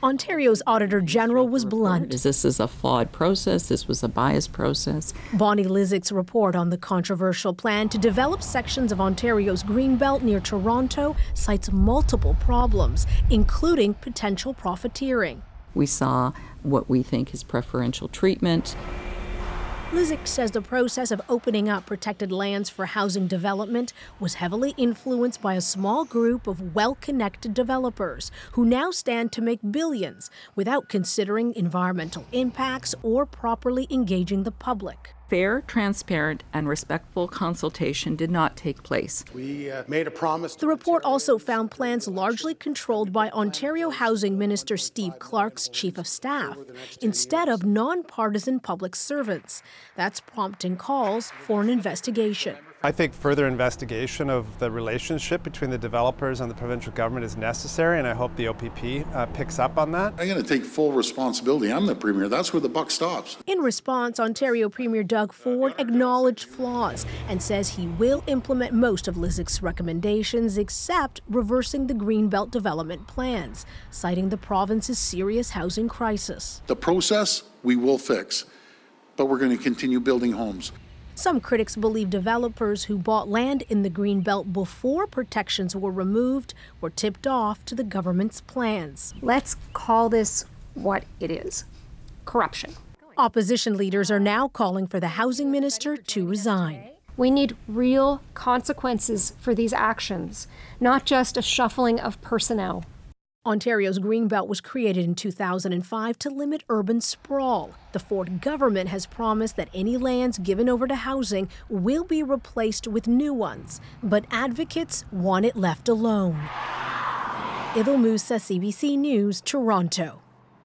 Ontario's Auditor General was blunt. This is a flawed process. This was a biased process. Bonnie Lysyc's report on the controversial plan to develop sections of Ontario's Greenbelt near Toronto cites multiple problems, including potential profiteering. We saw what we think is preferential treatment. Lysyc says the process of opening up protected lands for housing development was heavily influenced by a small group of well-connected developers who now stand to make billions without considering environmental impacts or properly engaging the public. Fair, transparent, and respectful consultation did not take place. We made a promise. The report also found plans largely controlled by Ontario Housing Minister Steve Clark's chief of staff, instead of non-partisan public servants. That's prompting calls for an investigation. I think further investigation of the relationship between the developers and the provincial government is necessary, and I hope the OPP picks up on that. I'm going to take full responsibility. I'm the Premier. That's where the buck stops. In response, Ontario Premier Doug Ford acknowledged flaws and says he will implement most of Lysyc's recommendations except reversing the Greenbelt development plans, citing the province's serious housing crisis. The process we will fix, but we're going to continue building homes. Some critics believe developers who bought land in the Greenbelt before protections were removed were tipped off to the government's plans. Let's call this what it is: corruption. Opposition leaders are now calling for the housing minister to resign. We need real consequences for these actions, not just a shuffling of personnel. Ontario's Greenbelt was created in 2005 to limit urban sprawl. The Ford government has promised that any lands given over to housing will be replaced with new ones, but advocates want it left alone. Idil Musa, CBC News, Toronto.